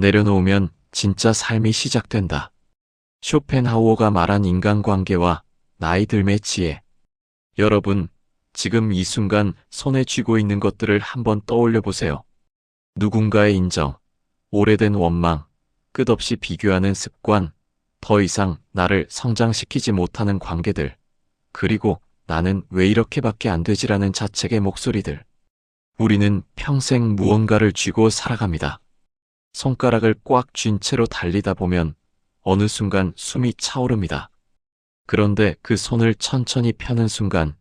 내려놓으면 진짜 삶이 시작된다. 쇼펜하우어가 말한 인간관계와 나이 들매 지혜. 여러분, 지금 이 순간 손에 쥐고 있는 것들을 한번 떠올려 보세요. 누군가의 인정, 오래된 원망, 끝없이 비교하는 습관, 더 이상 나를 성장시키지 못하는 관계들, 그리고 나는 왜 이렇게밖에 안 되지라는 자책의 목소리들. 우리는 평생 무언가를 쥐고 살아갑니다. 손가락을 꽉 쥔 채로 달리다 보면 어느 순간 숨이 차오릅니다. 그런데 그 손을 천천히 펴는 순간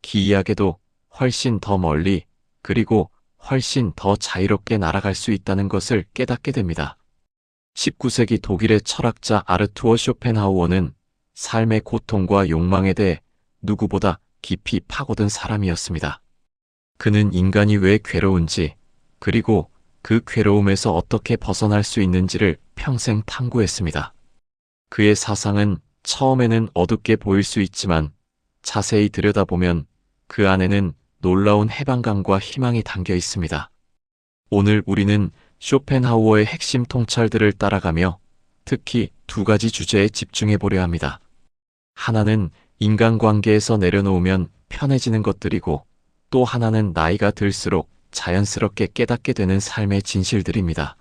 기이하게도 훨씬 더 멀리 그리고 훨씬 더 자유롭게 날아갈 수 있다는 것을 깨닫게 됩니다. 19세기 독일의 철학자 아르투어 쇼펜하우어는 삶의 고통과 욕망에 대해 누구보다 깊이 파고든 사람이었습니다. 그는 인간이 왜 괴로운지, 그리고 그 괴로움에서 어떻게 벗어날 수 있는지를 평생 탐구했습니다. 그의 사상은 처음에는 어둡게 보일 수 있지만 자세히 들여다보면 그 안에는 놀라운 해방감과 희망이 담겨 있습니다. 오늘 우리는 쇼펜하우어의 핵심 통찰들을 따라가며 특히 두 가지 주제에 집중해 보려 합니다. 하나는 인간관계에서 내려놓으면 편해지는 것들이고 또 하나는 나이가 들수록 자연스럽게 깨닫게 되는 삶의 진실들입니다.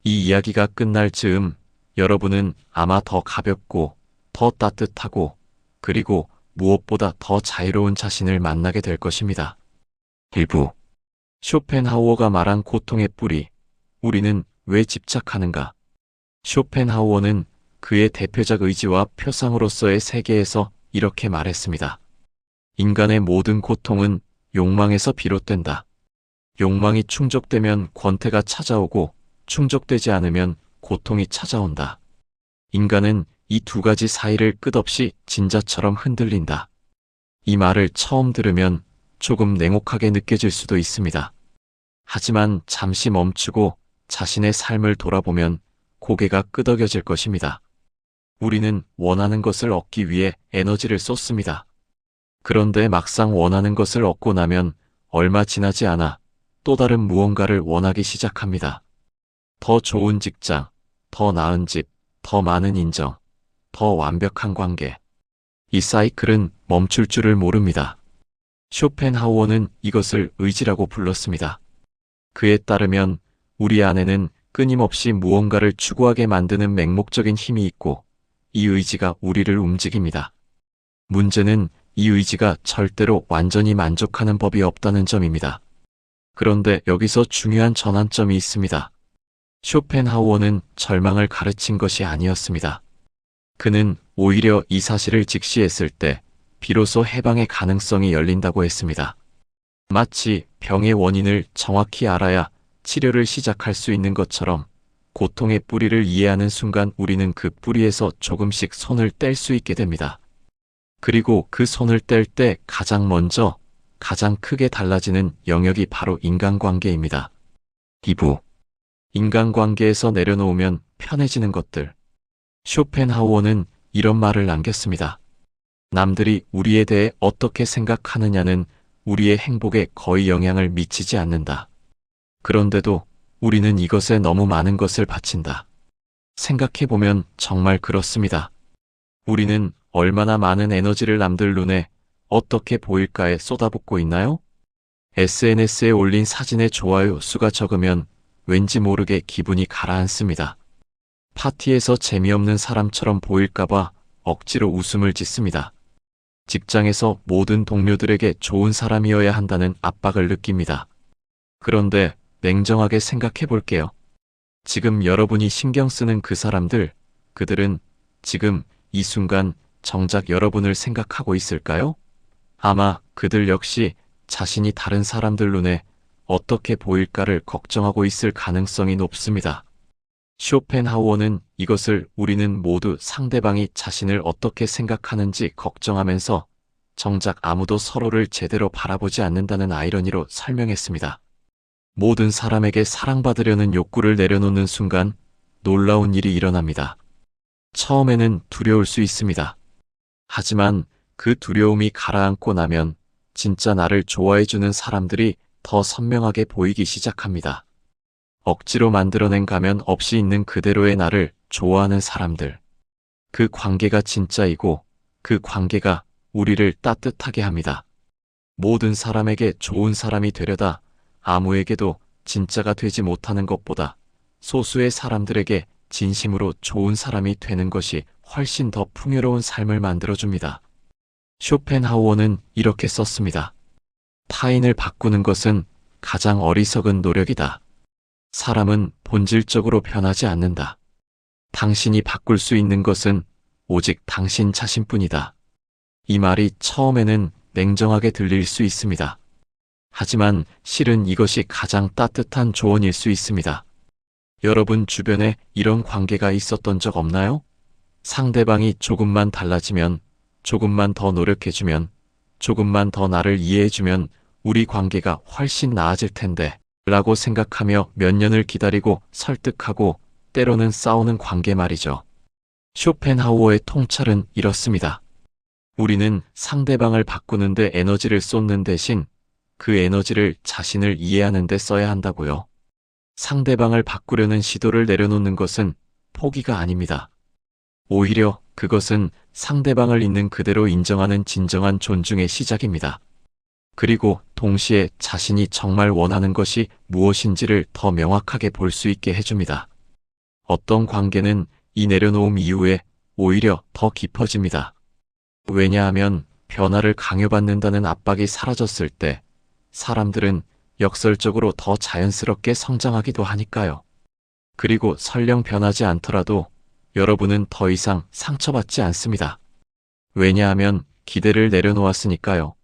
이 이야기가 끝날 즈음 여러분은 아마 더 가볍고 더 따뜻하고 그리고 무엇보다 더 자유로운 자신을 만나게 될 것입니다. 1부. 쇼펜하우어가 말한 고통의 뿌리. 우리는 왜 집착하는가? 쇼펜하우어는 그의 대표작 의지와 표상으로서의 세계에서 이렇게 말했습니다. 인간의 모든 고통은 욕망에서 비롯된다. 욕망이 충족되면 권태가 찾아오고 충족되지 않으면 고통이 찾아온다. 인간은 이 두 가지 사이를 끝없이 진자처럼 흔들린다. 이 말을 처음 들으면 조금 냉혹하게 느껴질 수도 있습니다. 하지만 잠시 멈추고 자신의 삶을 돌아보면 고개가 끄덕여질 것입니다. 우리는 원하는 것을 얻기 위해 에너지를 쏟습니다. 그런데 막상 원하는 것을 얻고 나면 얼마 지나지 않아 또 다른 무언가를 원하기 시작합니다. 더 좋은 직장, 더 나은 집, 더 많은 인정, 더 완벽한 관계. 이 사이클은 멈출 줄을 모릅니다. 쇼펜하우어는 이것을 의지라고 불렀습니다. 그에 따르면 우리 안에는 끊임없이 무언가를 추구하게 만드는 맹목적인 힘이 있고 이 의지가 우리를 움직입니다. 문제는 이 의지가 절대로 완전히 만족하는 법이 없다는 점입니다. 그런데 여기서 중요한 전환점이 있습니다. 쇼펜하우어는 절망을 가르친 것이 아니었습니다. 그는 오히려 이 사실을 직시했을 때 비로소 해방의 가능성이 열린다고 했습니다. 마치 병의 원인을 정확히 알아야 치료를 시작할 수 있는 것처럼 고통의 뿌리를 이해하는 순간 우리는 그 뿌리에서 조금씩 손을 뗄 수 있게 됩니다. 그리고 그 손을 뗄 때 가장 먼저 가장 크게 달라지는 영역이 바로 인간관계입니다. 2부. 인간관계에서 내려놓으면 편해지는 것들. 쇼펜하우어는 이런 말을 남겼습니다. 남들이 우리에 대해 어떻게 생각하느냐는 우리의 행복에 거의 영향을 미치지 않는다. 그런데도 우리는 이것에 너무 많은 것을 바친다. 생각해보면 정말 그렇습니다. 우리는 얼마나 많은 에너지를 남들 눈에 어떻게 보일까에 쏟아붓고 있나요? SNS에 올린 사진의 좋아요 수가 적으면 왠지 모르게 기분이 가라앉습니다. 파티에서 재미없는 사람처럼 보일까봐 억지로 웃음을 짓습니다. 직장에서 모든 동료들에게 좋은 사람이어야 한다는 압박을 느낍니다. 그런데 냉정하게 생각해 볼게요. 지금 여러분이 신경 쓰는 그 사람들, 그들은 지금 이 순간 정작 여러분을 생각하고 있을까요? 아마 그들 역시 자신이 다른 사람들 눈에 어떻게 보일까를 걱정하고 있을 가능성이 높습니다. 쇼펜하우어는 이것을 우리는 모두 상대방이 자신을 어떻게 생각하는지 걱정하면서 정작 아무도 서로를 제대로 바라보지 않는다는 아이러니로 설명했습니다. 모든 사람에게 사랑받으려는 욕구를 내려놓는 순간 놀라운 일이 일어납니다. 처음에는 두려울 수 있습니다. 하지만 그 두려움이 가라앉고 나면 진짜 나를 좋아해주는 사람들이 더 선명하게 보이기 시작합니다. 억지로 만들어낸 가면 없이 있는 그대로의 나를 좋아하는 사람들. 그 관계가 진짜이고 그 관계가 우리를 따뜻하게 합니다. 모든 사람에게 좋은 사람이 되려다 아무에게도 진짜가 되지 못하는 것보다 소수의 사람들에게 진심으로 좋은 사람이 되는 것이 훨씬 더 풍요로운 삶을 만들어줍니다. 쇼펜하우어는 이렇게 썼습니다. 타인을 바꾸는 것은 가장 어리석은 노력이다. 사람은 본질적으로 변하지 않는다. 당신이 바꿀 수 있는 것은 오직 당신 자신뿐이다. 이 말이 처음에는 냉정하게 들릴 수 있습니다. 하지만 실은 이것이 가장 따뜻한 조언일 수 있습니다. 여러분 주변에 이런 관계가 있었던 적 없나요? 상대방이 조금만 달라지면, 조금만 더 노력해주면, 조금만 더 나를 이해해주면 우리 관계가 훨씬 나아질 텐데 라고 생각하며 몇 년을 기다리고 설득하고 때로는 싸우는 관계 말이죠. 쇼펜하우어의 통찰은 이렇습니다. 우리는 상대방을 바꾸는데 에너지를 쏟는 대신 그 에너지를 자신을 이해하는 데 써야 한다고요. 상대방을 바꾸려는 시도를 내려놓는 것은 포기가 아닙니다. 오히려 그것은 상대방을 있는 그대로 인정하는 진정한 존중의 시작입니다. 그리고 동시에 자신이 정말 원하는 것이 무엇인지를 더 명확하게 볼 수 있게 해줍니다. 어떤 관계는 이 내려놓음 이후에 오히려 더 깊어집니다. 왜냐하면 변화를 강요받는다는 압박이 사라졌을 때 사람들은 역설적으로 더 자연스럽게 성장하기도 하니까요. 그리고 설령 변하지 않더라도 여러분은 더 이상 상처받지 않습니다. 왜냐하면 기대를 내려놓았으니까요.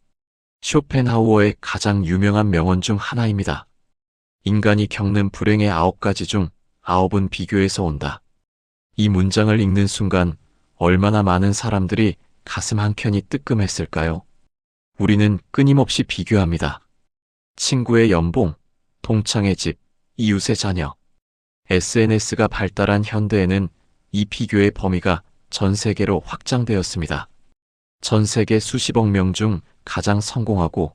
쇼펜하우어의 가장 유명한 명언 중 하나입니다. 인간이 겪는 불행의 9가지 중 9은 비교에서 온다. 이 문장을 읽는 순간 얼마나 많은 사람들이 가슴 한켠이 뜨끔했을까요? 우리는 끊임없이 비교합니다. 친구의 연봉, 동창의 집, 이웃의 자녀. SNS가 발달한 현대에는 이 비교의 범위가 전 세계로 확장되었습니다. 전 세계 수십억 명 중 가장 성공하고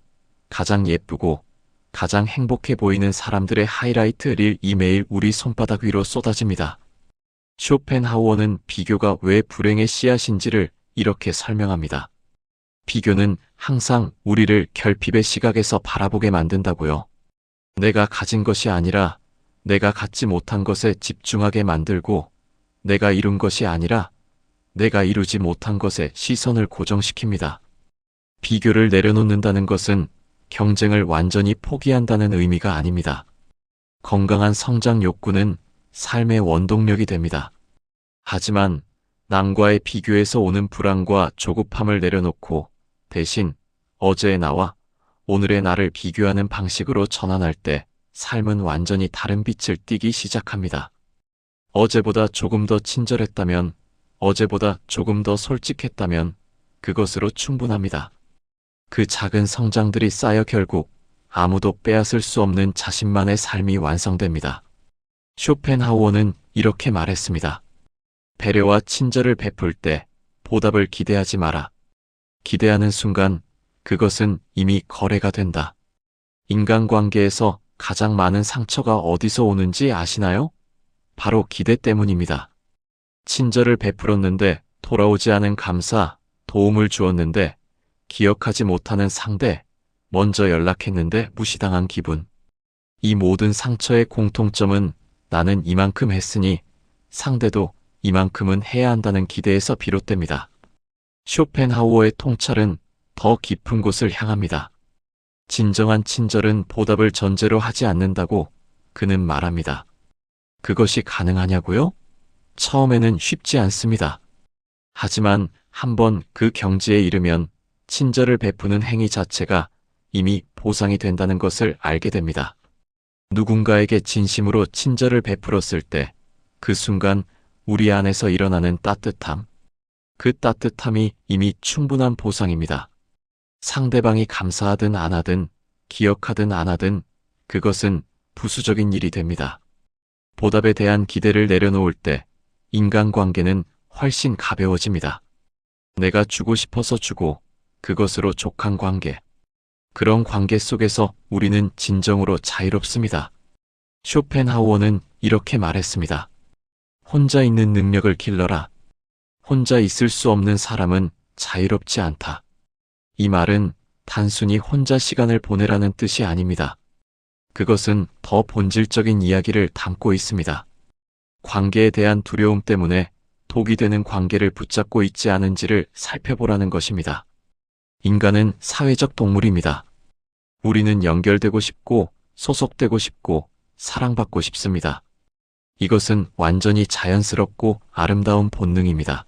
가장 예쁘고 가장 행복해 보이는 사람들의 하이라이트 릴이 매일 우리 손바닥 위로 쏟아집니다. 쇼펜하우어는 비교가 왜 불행의 씨앗인지를 이렇게 설명합니다. 비교는 항상 우리를 결핍의 시각에서 바라보게 만든다고요. 내가 가진 것이 아니라 내가 갖지 못한 것에 집중하게 만들고 내가 이룬 것이 아니라 내가 이루지 못한 것에 시선을 고정시킵니다. 비교를 내려놓는다는 것은 경쟁을 완전히 포기한다는 의미가 아닙니다. 건강한 성장 욕구는 삶의 원동력이 됩니다. 하지만 남과의 비교에서 오는 불안과 조급함을 내려놓고 대신 어제의 나와 오늘의 나를 비교하는 방식으로 전환할 때 삶은 완전히 다른 빛을 띠기 시작합니다. 어제보다 조금 더 친절했다면, 어제보다 조금 더 솔직했다면 그것으로 충분합니다. 그 작은 성장들이 쌓여 결국 아무도 빼앗을 수 없는 자신만의 삶이 완성됩니다. 쇼펜하우어는 이렇게 말했습니다. 배려와 친절을 베풀 때 보답을 기대하지 마라. 기대하는 순간 그것은 이미 거래가 된다. 인간관계에서 가장 많은 상처가 어디서 오는지 아시나요? 바로 기대 때문입니다. 친절을 베풀었는데 돌아오지 않은 감사, 도움을 주었는데 기억하지 못하는 상대, 먼저 연락했는데 무시당한 기분. 이 모든 상처의 공통점은 나는 이만큼 했으니 상대도 이만큼은 해야 한다는 기대에서 비롯됩니다. 쇼펜하우어의 통찰은 더 깊은 곳을 향합니다. 진정한 친절은 보답을 전제로 하지 않는다고 그는 말합니다. 그것이 가능하냐고요? 처음에는 쉽지 않습니다. 하지만 한번 그 경지에 이르면 친절을 베푸는 행위 자체가 이미 보상이 된다는 것을 알게 됩니다. 누군가에게 진심으로 친절을 베풀었을 때 그 순간 우리 안에서 일어나는 따뜻함, 그 따뜻함이 이미 충분한 보상입니다. 상대방이 감사하든 안 하든 기억하든 안 하든 그것은 부수적인 일이 됩니다. 보답에 대한 기대를 내려놓을 때 인간관계는 훨씬 가벼워집니다. 내가 주고 싶어서 주고 그것으로 족한 관계. 그런 관계 속에서 우리는 진정으로 자유롭습니다. 쇼펜하우어는 이렇게 말했습니다. 혼자 있는 능력을 길러라. 혼자 있을 수 없는 사람은 자유롭지 않다. 이 말은 단순히 혼자 시간을 보내라는 뜻이 아닙니다. 그것은 더 본질적인 이야기를 담고 있습니다. 관계에 대한 두려움 때문에 독이 되는 관계를 붙잡고 있지 않은지를 살펴보라는 것입니다. 인간은 사회적 동물입니다. 우리는 연결되고 싶고 소속되고 싶고 사랑받고 싶습니다. 이것은 완전히 자연스럽고 아름다운 본능입니다.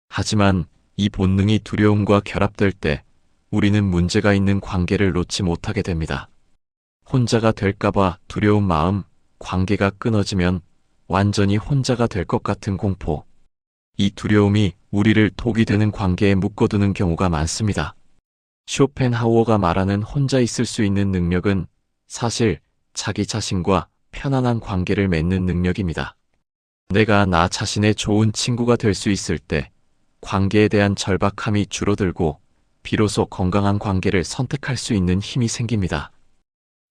하지만 이 본능이 두려움과 결합될 때 우리는 문제가 있는 관계를 놓지 못하게 됩니다. 혼자가 될까봐 두려운 마음, 관계가 끊어지면 완전히 혼자가 될 것 같은 공포. 이 두려움이 우리를 독이 되는 관계에 묶어두는 경우가 많습니다. 쇼펜하우어가 말하는 혼자 있을 수 있는 능력은 사실 자기 자신과 편안한 관계를 맺는 능력입니다. 내가 나 자신의 좋은 친구가 될 수 있을 때 관계에 대한 절박함이 줄어들고 비로소 건강한 관계를 선택할 수 있는 힘이 생깁니다.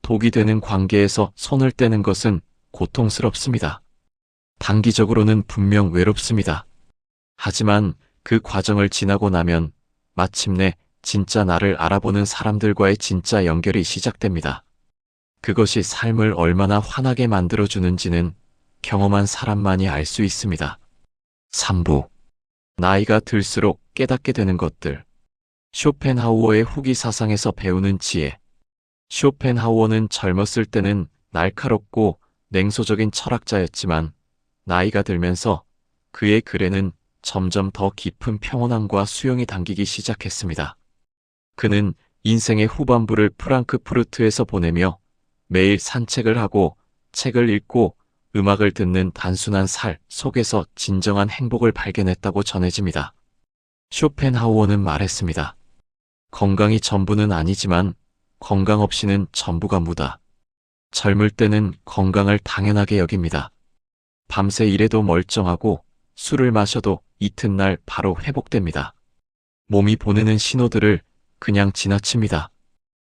독이 되는 관계에서 손을 떼는 것은 고통스럽습니다. 단기적으로는 분명 외롭습니다. 하지만 그 과정을 지나고 나면 마침내 진짜 나를 알아보는 사람들과의 진짜 연결이 시작됩니다. 그것이 삶을 얼마나 환하게 만들어주는지는 경험한 사람만이 알 수 있습니다. 3부. 나이가 들수록 깨닫게 되는 것들. 쇼펜하우어의 후기 사상에서 배우는 지혜. 쇼펜하우어는 젊었을 때는 날카롭고 냉소적인 철학자였지만 나이가 들면서 그의 글에는 점점 더 깊은 평온함과 수용이 담기기 시작했습니다. 그는 인생의 후반부를 프랑크푸르트에서 보내며 매일 산책을 하고 책을 읽고 음악을 듣는 단순한 살 속에서 진정한 행복을 발견했다고 전해집니다. 쇼펜하우어는 말했습니다. 건강이 전부는 아니지만 건강 없이는 전부가 무다. 젊을 때는 건강을 당연하게 여깁니다. 밤새 일해도 멀쩡하고 술을 마셔도 이튿날 바로 회복됩니다. 몸이 보내는 신호들을 그냥 지나칩니다.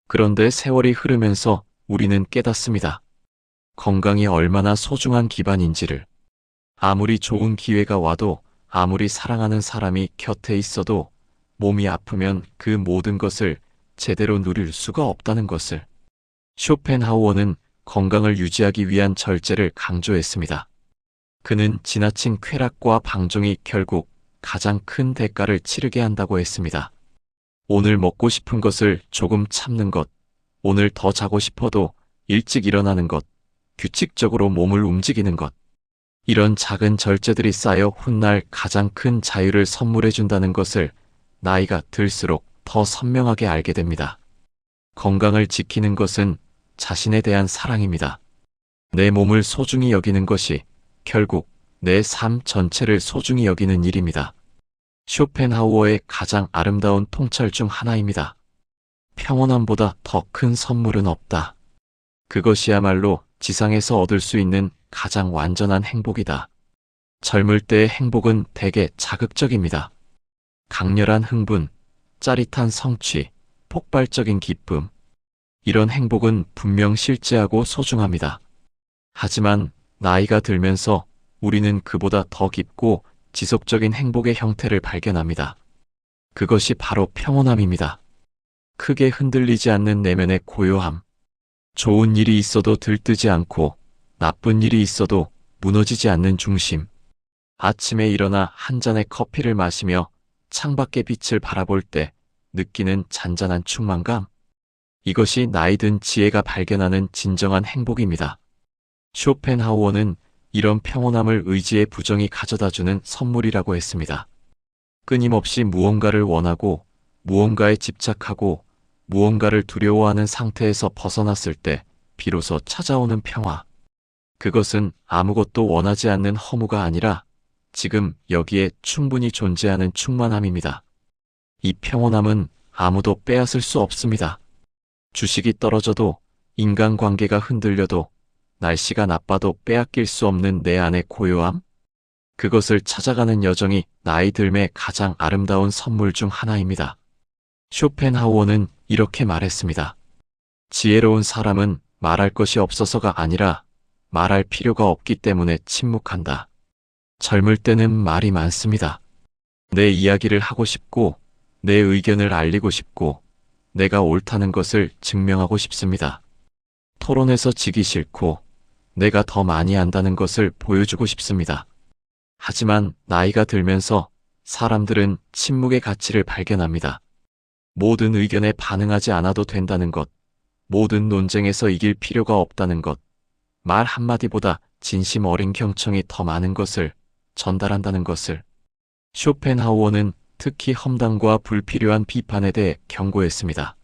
그런데 세월이 흐르면서 우리는 깨닫습니다. 건강이 얼마나 소중한 기반인지를. 아무리 좋은 기회가 와도 아무리 사랑하는 사람이 곁에 있어도 몸이 아프면 그 모든 것을 제대로 누릴 수가 없다는 것을. 쇼펜하우어는 건강을 유지하기 위한 절제를 강조했습니다. 그는 지나친 쾌락과 방종이 결국 가장 큰 대가를 치르게 한다고 했습니다. 오늘 먹고 싶은 것을 조금 참는 것, 오늘 더 자고 싶어도 일찍 일어나는 것, 규칙적으로 몸을 움직이는 것. 이런 작은 절제들이 쌓여 훗날 가장 큰 자유를 선물해 준다는 것을 나이가 들수록 더 선명하게 알게 됩니다. 건강을 지키는 것은 자신에 대한 사랑입니다. 내 몸을 소중히 여기는 것이 결국 내 삶 전체를 소중히 여기는 일입니다. 쇼펜하우어의 가장 아름다운 통찰 중 하나입니다. 평온함보다 더 큰 선물은 없다. 그것이야말로 지상에서 얻을 수 있는 가장 완전한 행복이다. 젊을 때의 행복은 대개 자극적입니다. 강렬한 흥분, 짜릿한 성취, 폭발적인 기쁨. 이런 행복은 분명 실제하고 소중합니다. 하지만 나이가 들면서 우리는 그보다 더 깊고 지속적인 행복의 형태를 발견합니다. 그것이 바로 평온함입니다. 크게 흔들리지 않는 내면의 고요함. 좋은 일이 있어도 들뜨지 않고 나쁜 일이 있어도 무너지지 않는 중심. 아침에 일어나 한 잔의 커피를 마시며 창밖의 빛을 바라볼 때 느끼는 잔잔한 충만감. 이것이 나이든 지혜가 발견하는 진정한 행복입니다. 쇼펜하우어는 이런 평온함을 의지의 부정이 가져다주는 선물이라고 했습니다. 끊임없이 무언가를 원하고 무언가에 집착하고 무언가를 두려워하는 상태에서 벗어났을 때 비로소 찾아오는 평화. 그것은 아무것도 원하지 않는 허무가 아니라 지금 여기에 충분히 존재하는 충만함입니다. 이 평온함은 아무도 빼앗을 수 없습니다. 주식이 떨어져도, 인간관계가 흔들려도, 날씨가 나빠도 빼앗길 수 없는 내 안의 고요함? 그것을 찾아가는 여정이 나이 들매 가장 아름다운 선물 중 하나입니다. 쇼펜하우어는 이렇게 말했습니다. 지혜로운 사람은 말할 것이 없어서가 아니라 말할 필요가 없기 때문에 침묵한다. 젊을 때는 말이 많습니다. 내 이야기를 하고 싶고, 내 의견을 알리고 싶고, 내가 옳다는 것을 증명하고 싶습니다. 토론에서 지기 싫고, 내가 더 많이 안다는 것을 보여주고 싶습니다. 하지만 나이가 들면서 사람들은 침묵의 가치를 발견합니다. 모든 의견에 반응하지 않아도 된다는 것, 모든 논쟁에서 이길 필요가 없다는 것, 말 한마디보다 진심 어린 경청이 더 많은 것을 전달한다는 것을. 쇼펜하우어는 특히 험담과 불필요한 비판에 대해 경고했습니다.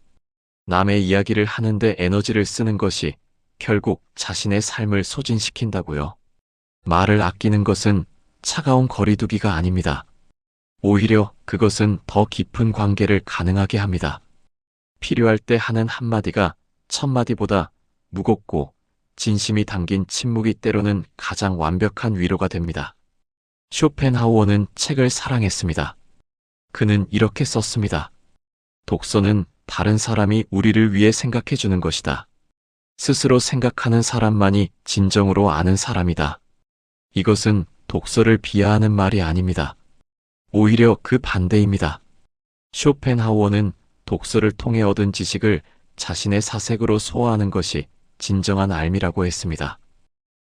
남의 이야기를 하는데 에너지를 쓰는 것이 결국 자신의 삶을 소진시킨다고요. 말을 아끼는 것은 차가운 거리두기가 아닙니다. 오히려 그것은 더 깊은 관계를 가능하게 합니다. 필요할 때 하는 한마디가 천마디보다 무겁고 진심이 담긴 침묵이 때로는 가장 완벽한 위로가 됩니다. 쇼펜하우어는 책을 사랑했습니다. 그는 이렇게 썼습니다. 독서는 다른 사람이 우리를 위해 생각해 주는 것이다. 스스로 생각하는 사람만이 진정으로 아는 사람이다. 이것은 독서를 비하하는 말이 아닙니다. 오히려 그 반대입니다. 쇼펜하우어는 독서를 통해 얻은 지식을 자신의 사색으로 소화하는 것이 진정한 알미라고 했습니다.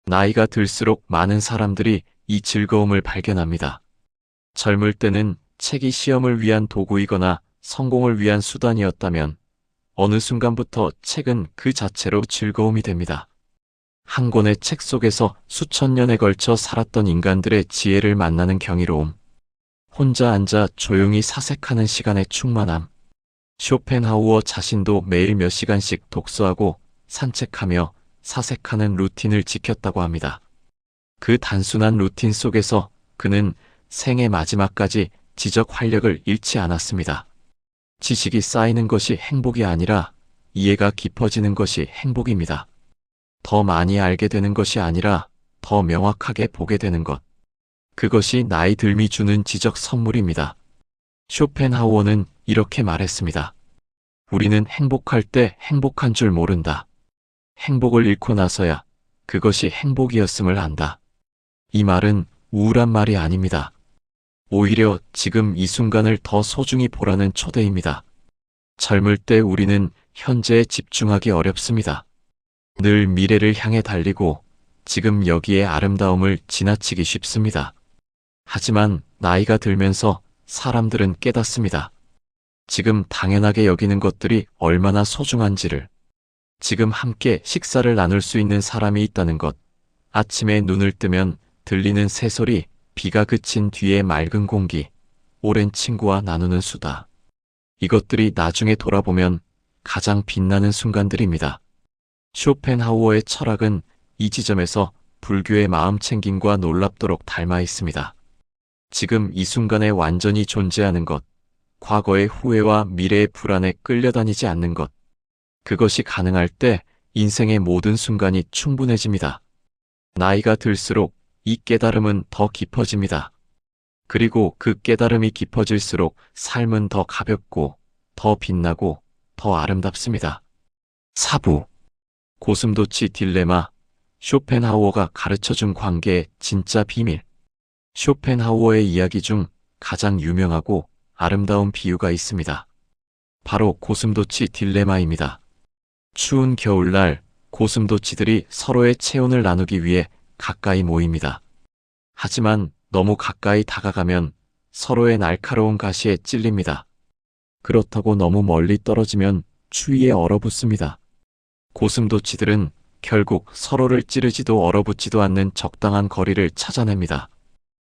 나이가 들수록 많은 사람들이 이 즐거움을 발견합니다. 젊을 때는 책이 시험을 위한 도구이거나 성공을 위한 수단이었다면 어느 순간부터 책은 그 자체로 즐거움이 됩니다. 한 권의 책 속에서 수천 년에 걸쳐 살았던 인간들의 지혜를 만나는 경이로움, 혼자 앉아 조용히 사색하는 시간의 충만함. 쇼펜하우어 자신도 매일 몇 시간씩 독서하고 산책하며 사색하는 루틴을 지켰다고 합니다. 그 단순한 루틴 속에서 그는 생의 마지막까지 지적 활력을 잃지 않았습니다. 지식이 쌓이는 것이 행복이 아니라 이해가 깊어지는 것이 행복입니다. 더 많이 알게 되는 것이 아니라 더 명확하게 보게 되는 것. 그것이 나이 듦이 주는 지적 선물입니다. 쇼펜하우어는 이렇게 말했습니다. 우리는 행복할 때 행복한 줄 모른다. 행복을 잃고 나서야 그것이 행복이었음을 안다. 이 말은 우울한 말이 아닙니다. 오히려 지금 이 순간을 더 소중히 보라는 초대입니다. 젊을 때 우리는 현재에 집중하기 어렵습니다. 늘 미래를 향해 달리고 지금 여기의 아름다움을 지나치기 쉽습니다. 하지만 나이가 들면서 사람들은 깨닫습니다. 지금 당연하게 여기는 것들이 얼마나 소중한지를. 지금 함께 식사를 나눌 수 있는 사람이 있다는 것. 아침에 눈을 뜨면 들리는 새소리, 비가 그친 뒤의 맑은 공기, 오랜 친구와 나누는 수다. 이것들이 나중에 돌아보면 가장 빛나는 순간들입니다. 쇼펜하우어의 철학은 이 지점에서 불교의 마음챙김과 놀랍도록 닮아 있습니다. 지금 이 순간에 완전히 존재하는 것, 과거의 후회와 미래의 불안에 끌려다니지 않는 것. 그것이 가능할 때 인생의 모든 순간이 충분해집니다. 나이가 들수록 이 깨달음은 더 깊어집니다. 그리고 그 깨달음이 깊어질수록 삶은 더 가볍고, 더 빛나고, 더 아름답습니다. 사부. 고슴도치 딜레마. 쇼펜하우어가 가르쳐준 관계의 진짜 비밀. 쇼펜하우어의 이야기 중 가장 유명하고 아름다운 비유가 있습니다. 바로 고슴도치 딜레마입니다. 추운 겨울날 고슴도치들이 서로의 체온을 나누기 위해 가까이 모입니다. 하지만 너무 가까이 다가가면 서로의 날카로운 가시에 찔립니다. 그렇다고 너무 멀리 떨어지면 추위에 얼어붙습니다. 고슴도치들은 결국 서로를 찌르지도 얼어붙지도 않는 적당한 거리를 찾아냅니다.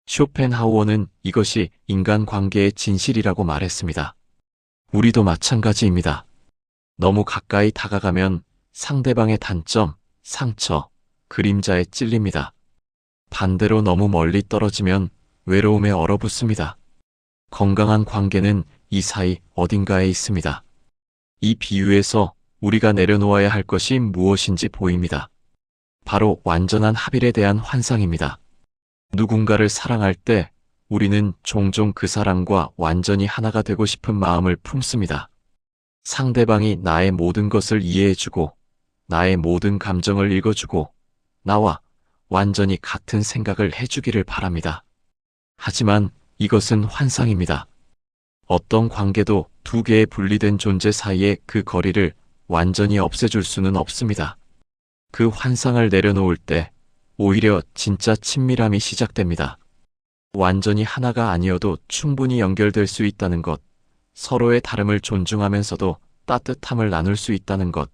쇼펜하우어는 이것이 인간관계의 진실이라고 말했습니다. 우리도 마찬가지입니다. 너무 가까이 다가가면 상대방의 단점, 상처, 그림자에 찔립니다. 반대로 너무 멀리 떨어지면 외로움에 얼어붙습니다. 건강한 관계는 이 사이 어딘가에 있습니다. 이 비유에서 우리가 내려놓아야 할 것이 무엇인지 보입니다. 바로 완전한 합일에 대한 환상입니다. 누군가를 사랑할 때 우리는 종종 그 사람과 완전히 하나가 되고 싶은 마음을 품습니다. 상대방이 나의 모든 것을 이해해주고 나의 모든 감정을 읽어주고 나와 완전히 같은 생각을 해주기를 바랍니다. 하지만 이것은 환상입니다. 어떤 관계도 두 개의 분리된 존재 사이의 그 거리를 완전히 없애줄 수는 없습니다. 그 환상을 내려놓을 때 오히려 진짜 친밀함이 시작됩니다. 완전히 하나가 아니어도 충분히 연결될 수 있다는 것, 서로의 다름을 존중하면서도 따뜻함을 나눌 수 있다는 것,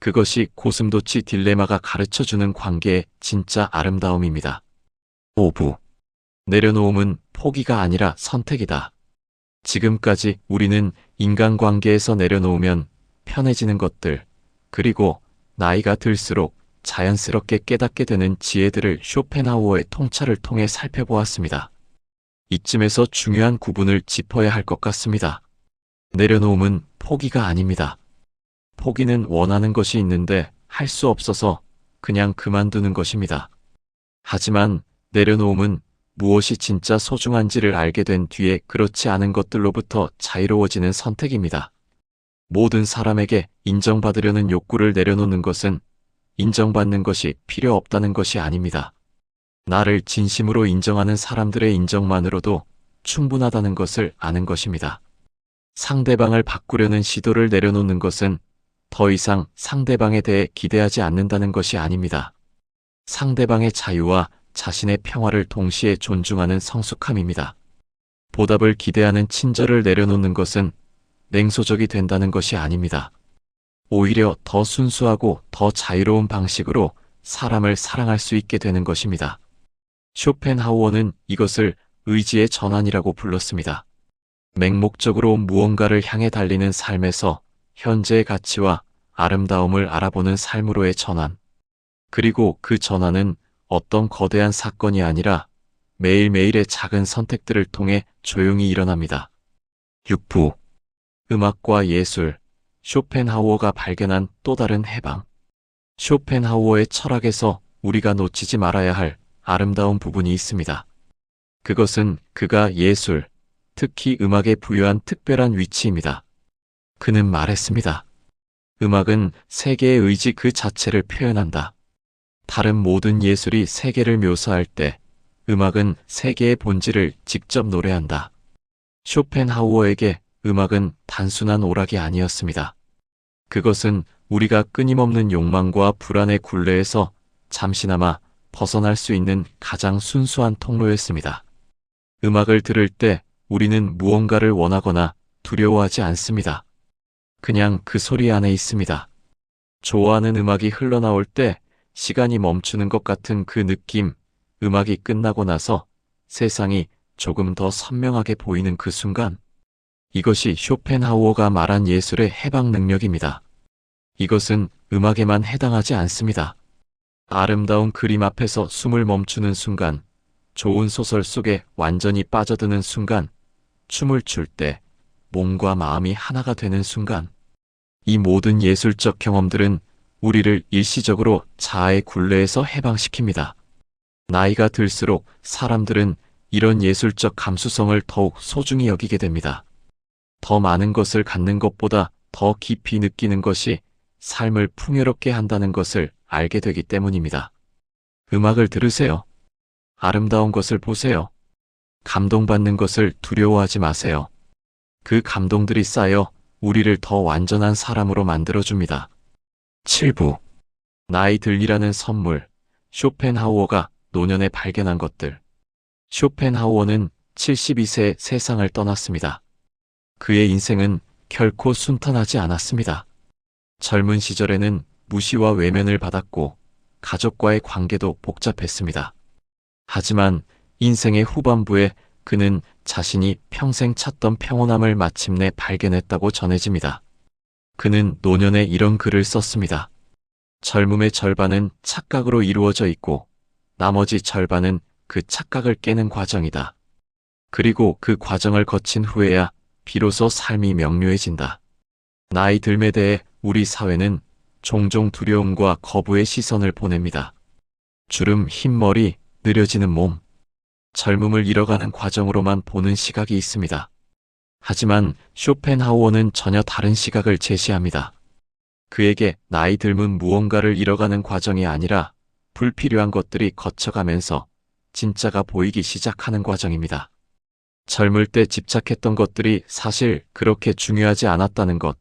그것이 고슴도치 딜레마가 가르쳐주는 관계의 진짜 아름다움입니다. 5부. 내려놓음은 포기가 아니라 선택이다. 지금까지 우리는 인간관계에서 내려놓으면 편해지는 것들, 그리고 나이가 들수록 자연스럽게 깨닫게 되는 지혜들을 쇼펜하우어의 통찰을 통해 살펴보았습니다. 이쯤에서 중요한 구분을 짚어야 할 것 같습니다. 내려놓음은 포기가 아닙니다. 포기는 원하는 것이 있는데 할 수 없어서 그냥 그만두는 것입니다. 하지만 내려놓음은 무엇이 진짜 소중한지를 알게 된 뒤에 그렇지 않은 것들로부터 자유로워지는 선택입니다. 모든 사람에게 인정받으려는 욕구를 내려놓는 것은 인정받는 것이 필요 없다는 것이 아닙니다. 나를 진심으로 인정하는 사람들의 인정만으로도 충분하다는 것을 아는 것입니다. 상대방을 바꾸려는 시도를 내려놓는 것은 더 이상 상대방에 대해 기대하지 않는다는 것이 아닙니다. 상대방의 자유와 자신의 평화를 동시에 존중하는 성숙함입니다. 보답을 기대하는 친절을 내려놓는 것은 냉소적이 된다는 것이 아닙니다. 오히려 더 순수하고 더 자유로운 방식으로 사람을 사랑할 수 있게 되는 것입니다. 쇼펜하우어는 이것을 의지의 전환이라고 불렀습니다. 맹목적으로 무언가를 향해 달리는 삶에서 현재의 가치와 아름다움을 알아보는 삶으로의 전환. 그리고 그 전환은 어떤 거대한 사건이 아니라 매일매일의 작은 선택들을 통해 조용히 일어납니다. 6부. 음악과 예술. 쇼펜하우어가 발견한 또 다른 해방. 쇼펜하우어의 철학에서 우리가 놓치지 말아야 할 아름다운 부분이 있습니다. 그것은 그가 예술, 특히 음악에 부여한 특별한 위치입니다. 그는 말했습니다. 음악은 세계의 의지 그 자체를 표현한다. 다른 모든 예술이 세계를 묘사할 때 음악은 세계의 본질을 직접 노래한다. 쇼펜하우어에게 음악은 단순한 오락이 아니었습니다. 그것은 우리가 끊임없는 욕망과 불안의 굴레에서 잠시나마 벗어날 수 있는 가장 순수한 통로였습니다. 음악을 들을 때 우리는 무언가를 원하거나 두려워하지 않습니다. 그냥 그 소리 안에 있습니다. 좋아하는 음악이 흘러나올 때 시간이 멈추는 것 같은 그 느낌, 음악이 끝나고 나서 세상이 조금 더 선명하게 보이는 그 순간, 이것이 쇼펜하우어가 말한 예술의 해방 능력입니다. 이것은 음악에만 해당하지 않습니다. 아름다운 그림 앞에서 숨을 멈추는 순간, 좋은 소설 속에 완전히 빠져드는 순간, 춤을 출 때 몸과 마음이 하나가 되는 순간, 이 모든 예술적 경험들은 우리를 일시적으로 자아의 굴레에서 해방시킵니다. 나이가 들수록 사람들은 이런 예술적 감수성을 더욱 소중히 여기게 됩니다. 더 많은 것을 갖는 것보다 더 깊이 느끼는 것이 삶을 풍요롭게 한다는 것을 알게 되기 때문입니다. 음악을 들으세요. 아름다운 것을 보세요. 감동받는 것을 두려워하지 마세요. 그 감동들이 쌓여 우리를 더 완전한 사람으로 만들어줍니다. 7부. 나이 들이라는 선물. 쇼펜하우어가 노년에 발견한 것들. 쇼펜하우어는 72세에 세상을 떠났습니다. 그의 인생은 결코 순탄하지 않았습니다. 젊은 시절에는 무시와 외면을 받았고 가족과의 관계도 복잡했습니다. 하지만 인생의 후반부에 그는 자신이 평생 찾던 평온함을 마침내 발견했다고 전해집니다. 그는 노년에 이런 글을 썼습니다. 젊음의 절반은 착각으로 이루어져 있고 나머지 절반은 그 착각을 깨는 과정이다. 그리고 그 과정을 거친 후에야 비로소 삶이 명료해진다. 나이 들에 대해 우리 사회는 종종 두려움과 거부의 시선을 보냅니다. 주름, 흰 머리, 느려지는 몸, 젊음을 잃어가는 과정으로만 보는 시각이 있습니다. 하지만 쇼펜하우어는 전혀 다른 시각을 제시합니다. 그에게 나이 들은 무언가를 잃어가는 과정이 아니라 불필요한 것들이 거쳐가면서 진짜가 보이기 시작하는 과정입니다. 젊을 때 집착했던 것들이 사실 그렇게 중요하지 않았다는 것,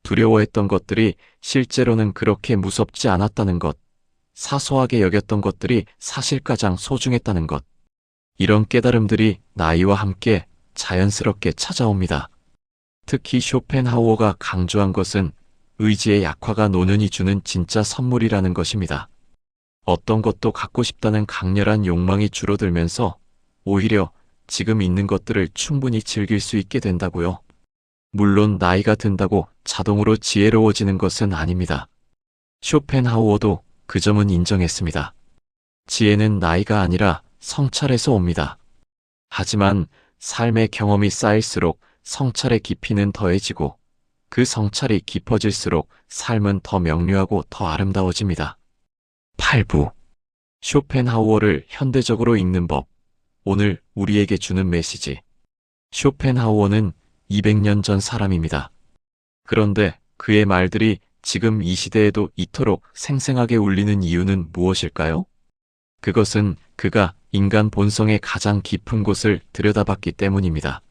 두려워했던 것들이 실제로는 그렇게 무섭지 않았다는 것, 사소하게 여겼던 것들이 사실 가장 소중했다는 것. 이런 깨달음들이 나이와 함께 자연스럽게 찾아옵니다. 특히 쇼펜하우어가 강조한 것은 의지의 약화가 노년이 주는 진짜 선물이라는 것입니다. 어떤 것도 갖고 싶다는 강렬한 욕망이 줄어들면서 오히려 지금 있는 것들을 충분히 즐길 수 있게 된다고요. 물론 나이가 든다고 자동으로 지혜로워지는 것은 아닙니다. 쇼펜하우어도 그 점은 인정했습니다. 지혜는 나이가 아니라 성찰에서 옵니다. 하지만 삶의 경험이 쌓일수록 성찰의 깊이는 더해지고 그 성찰이 깊어질수록 삶은 더 명료하고 더 아름다워집니다. 8부. 쇼펜하우어를 현대적으로 읽는 법. 오늘 우리에게 주는 메시지. 쇼펜하우어는 200년 전 사람입니다. 그런데 그의 말들이 지금 이 시대에도 이토록 생생하게 울리는 이유는 무엇일까요? 그것은 그가 인간 본성의 가장 깊은 곳을 들여다봤기 때문입니다.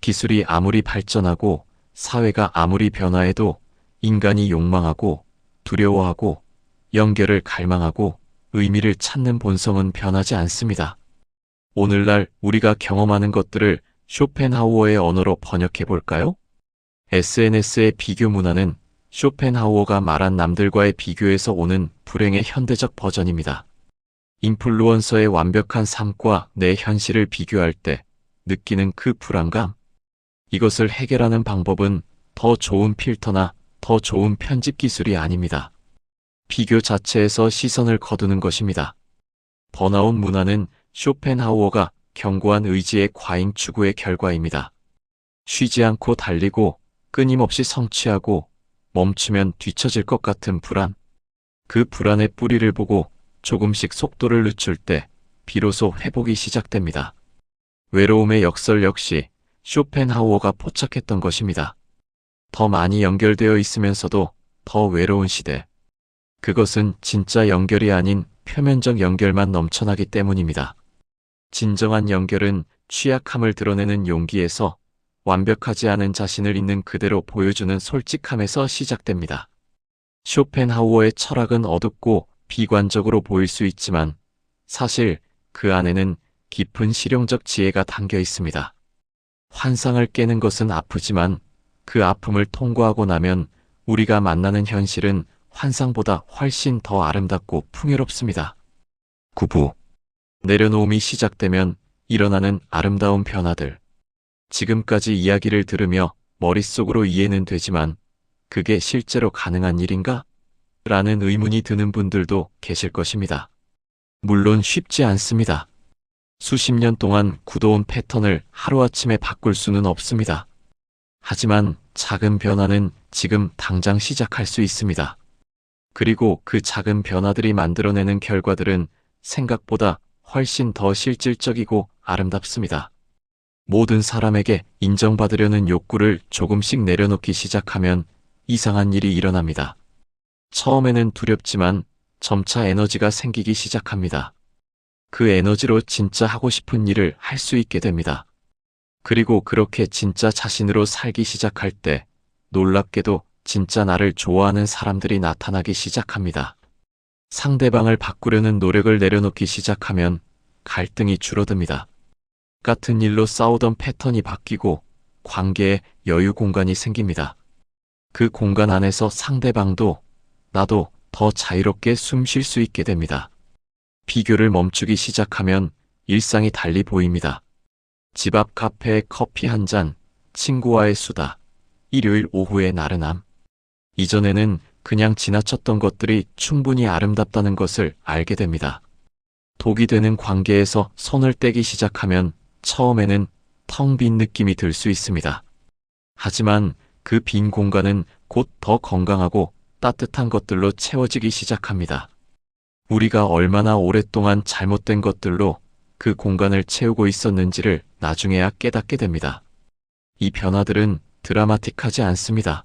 기술이 아무리 발전하고 사회가 아무리 변화해도 인간이 욕망하고 두려워하고 연결을 갈망하고 의미를 찾는 본성은 변하지 않습니다. 오늘날 우리가 경험하는 것들을 쇼펜하우어의 언어로 번역해 볼까요? SNS의 비교 문화는 쇼펜하우어가 말한 남들과의 비교에서 오는 불행의 현대적 버전입니다. 인플루언서의 완벽한 삶과 내 현실을 비교할 때 느끼는 그 불안감. 이것을 해결하는 방법은 더 좋은 필터나 더 좋은 편집 기술이 아닙니다. 비교 자체에서 시선을 거두는 것입니다. 번아웃 문화는 쇼펜하우어가 견고한 의지의 과잉 추구의 결과입니다. 쉬지 않고 달리고 끊임없이 성취하고 멈추면 뒤처질 것 같은 불안. 그 불안의 뿌리를 보고 조금씩 속도를 늦출 때 비로소 회복이 시작됩니다. 외로움의 역설 역시 쇼펜하우어가 포착했던 것입니다. 더 많이 연결되어 있으면서도 더 외로운 시대. 그것은 진짜 연결이 아닌 표면적 연결만 넘쳐나기 때문입니다. 진정한 연결은 취약함을 드러내는 용기에서 완벽하지 않은 자신을 있는 그대로 보여주는 솔직함에서 시작됩니다. 쇼펜하우어의 철학은 어둡고 비관적으로 보일 수 있지만 사실 그 안에는 깊은 실용적 지혜가 담겨 있습니다. 환상을 깨는 것은 아프지만 그 아픔을 통과하고 나면 우리가 만나는 현실은 환상보다 훨씬 더 아름답고 풍요롭습니다. 9부. 내려놓음이 시작되면 일어나는 아름다운 변화들. 지금까지 이야기를 들으며 머릿속으로 이해는 되지만 그게 실제로 가능한 일인가? 라는 의문이 드는 분들도 계실 것입니다. 물론 쉽지 않습니다. 수십 년 동안 굳어온 패턴을 하루아침에 바꿀 수는 없습니다. 하지만 작은 변화는 지금 당장 시작할 수 있습니다. 그리고 그 작은 변화들이 만들어내는 결과들은 생각보다 훨씬 더 실질적이고 아름답습니다. 모든 사람에게 인정받으려는 욕구를 조금씩 내려놓기 시작하면 이상한 일이 일어납니다. 처음에는 두렵지만 점차 에너지가 생기기 시작합니다. 그 에너지로 진짜 하고 싶은 일을 할 수 있게 됩니다. 그리고 그렇게 진짜 자신으로 살기 시작할 때 놀랍게도 진짜 나를 좋아하는 사람들이 나타나기 시작합니다. 상대방을 바꾸려는 노력을 내려놓기 시작하면 갈등이 줄어듭니다. 같은 일로 싸우던 패턴이 바뀌고 관계에 여유 공간이 생깁니다. 그 공간 안에서 상대방도 나도 더 자유롭게 숨 쉴 수 있게 됩니다. 비교를 멈추기 시작하면 일상이 달리 보입니다. 집 앞 카페에 커피 한 잔, 친구와의 수다, 일요일 오후의 나른함. 이전에는 그냥 지나쳤던 것들이 충분히 아름답다는 것을 알게 됩니다. 독이 되는 관계에서 손을 떼기 시작하면 처음에는 텅 빈 느낌이 들 수 있습니다. 하지만 그 빈 공간은 곧 더 건강하고 따뜻한 것들로 채워지기 시작합니다. 우리가 얼마나 오랫동안 잘못된 것들로 그 공간을 채우고 있었는지를 나중에야 깨닫게 됩니다. 이 변화들은 드라마틱하지 않습니다.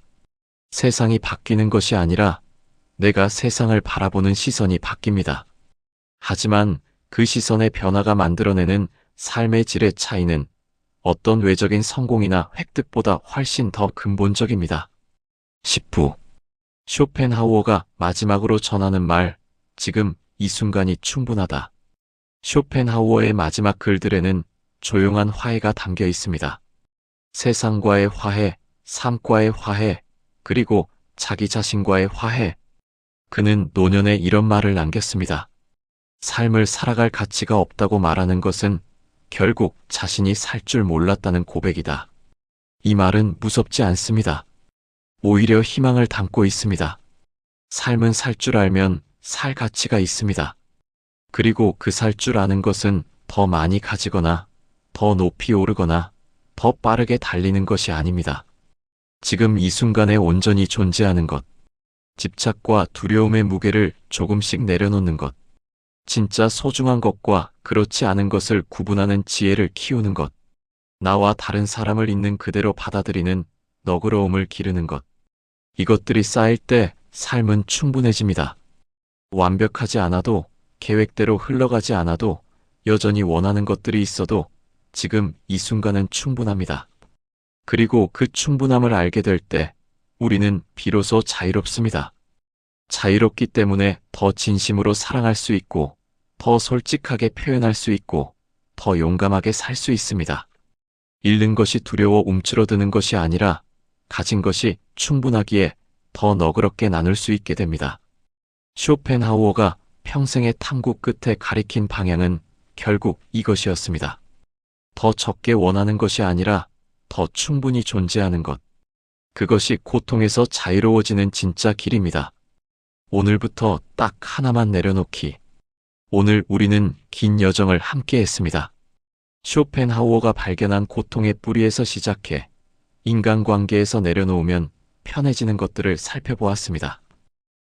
세상이 바뀌는 것이 아니라 내가 세상을 바라보는 시선이 바뀝니다. 하지만 그 시선의 변화가 만들어내는 삶의 질의 차이는 어떤 외적인 성공이나 획득보다 훨씬 더 근본적입니다. 10부. 쇼펜하우어가 마지막으로 전하는 말, 지금 이 순간이 충분하다. 쇼펜하우어의 마지막 글들에는 조용한 화해가 담겨 있습니다. 세상과의 화해, 삶과의 화해, 그리고 자기 자신과의 화해. 그는 노년에 이런 말을 남겼습니다. 삶을 살아갈 가치가 없다고 말하는 것은 결국 자신이 살 줄 몰랐다는 고백이다. 이 말은 무섭지 않습니다. 오히려 희망을 담고 있습니다. 삶은 살 줄 알면 살 가치가 있습니다. 그리고 그 살 줄 아는 것은 더 많이 가지거나 더 높이 오르거나 더 빠르게 달리는 것이 아닙니다. 지금 이 순간에 온전히 존재하는 것, 집착과 두려움의 무게를 조금씩 내려놓는 것, 진짜 소중한 것과 그렇지 않은 것을 구분하는 지혜를 키우는 것, 나와 다른 사람을 있는 그대로 받아들이는 너그러움을 기르는 것. 이것들이 쌓일 때 삶은 충분해집니다. 완벽하지 않아도, 계획대로 흘러가지 않아도, 여전히 원하는 것들이 있어도 지금 이 순간은 충분합니다. 그리고 그 충분함을 알게 될 때 우리는 비로소 자유롭습니다. 자유롭기 때문에 더 진심으로 사랑할 수 있고, 더 솔직하게 표현할 수 있고, 더 용감하게 살 수 있습니다. 잃는 것이 두려워 움츠러드는 것이 아니라 가진 것이 충분하기에 더 너그럽게 나눌 수 있게 됩니다. 쇼펜하우어가 평생의 탐구 끝에 가리킨 방향은 결국 이것이었습니다. 더 적게 원하는 것이 아니라 더 충분히 존재하는 것. 그것이 고통에서 자유로워지는 진짜 길입니다. 오늘부터 딱 하나만 내려놓기. 오늘 우리는 긴 여정을 함께 했습니다. 쇼펜하우어가 발견한 고통의 뿌리에서 시작해 인간관계에서 내려놓으면 편해지는 것들을 살펴보았습니다.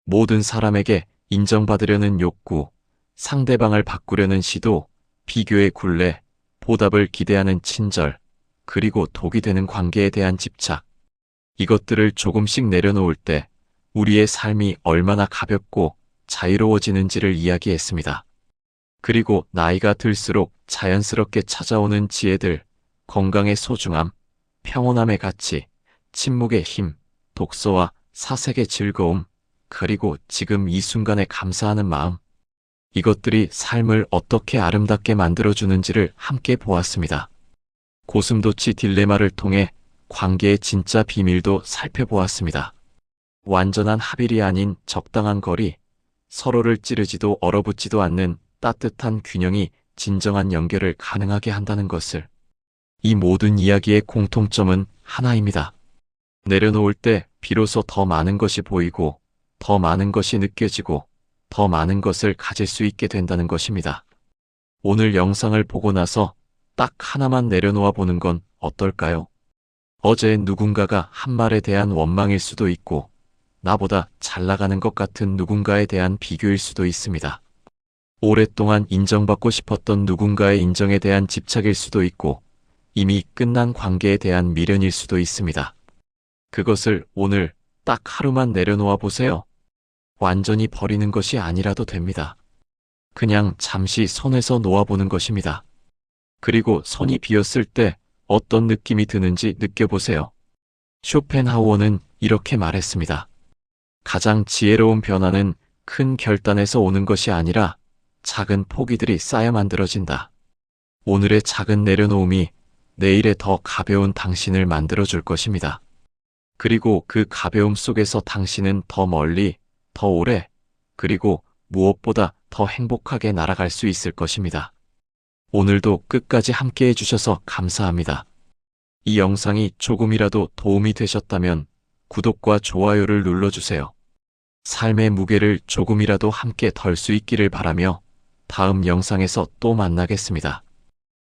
모든 사람에게 인정받으려는 욕구, 상대방을 바꾸려는 시도, 비교의 굴레, 보답을 기대하는 친절, 그리고 독이 되는 관계에 대한 집착. 이것들을 조금씩 내려놓을 때 우리의 삶이 얼마나 가볍고 자유로워지는지를 이야기했습니다. 그리고 나이가 들수록 자연스럽게 찾아오는 지혜들, 건강의 소중함, 평온함의 가치, 침묵의 힘, 독서와 사색의 즐거움, 그리고 지금 이 순간에 감사하는 마음. 이것들이 삶을 어떻게 아름답게 만들어주는지를 함께 보았습니다. 고슴도치 딜레마를 통해 관계의 진짜 비밀도 살펴보았습니다. 완전한 합일이 아닌 적당한 거리, 서로를 찌르지도 얼어붙지도 않는 따뜻한 균형이 진정한 연결을 가능하게 한다는 것을. 이 모든 이야기의 공통점은 하나입니다. 내려놓을 때 비로소 더 많은 것이 보이고, 더 많은 것이 느껴지고, 더 많은 것을 가질 수 있게 된다는 것입니다. 오늘 영상을 보고 나서 딱 하나만 내려놓아 보는 건 어떨까요? 어제 누군가가 한 말에 대한 원망일 수도 있고, 나보다 잘 나가는 것 같은 누군가에 대한 비교일 수도 있습니다. 오랫동안 인정받고 싶었던 누군가의 인정에 대한 집착일 수도 있고, 이미 끝난 관계에 대한 미련일 수도 있습니다. 그것을 오늘 딱 하루만 내려놓아 보세요. 완전히 버리는 것이 아니라도 됩니다. 그냥 잠시 손에서 놓아보는 것입니다. 그리고 손이 비었을 때 어떤 느낌이 드는지 느껴보세요. 쇼펜하우어는 이렇게 말했습니다. 가장 지혜로운 변화는 큰 결단에서 오는 것이 아니라 작은 포기들이 쌓여 만들어진다. 오늘의 작은 내려놓음이 내일의 더 가벼운 당신을 만들어줄 것입니다. 그리고 그 가벼움 속에서 당신은 더 멀리, 더 오래, 그리고 무엇보다 더 행복하게 날아갈 수 있을 것입니다. 오늘도 끝까지 함께 해주셔서 감사합니다. 이 영상이 조금이라도 도움이 되셨다면 구독과 좋아요를 눌러주세요. 삶의 무게를 조금이라도 함께 덜 수 있기를 바라며 다음 영상에서 또 만나겠습니다.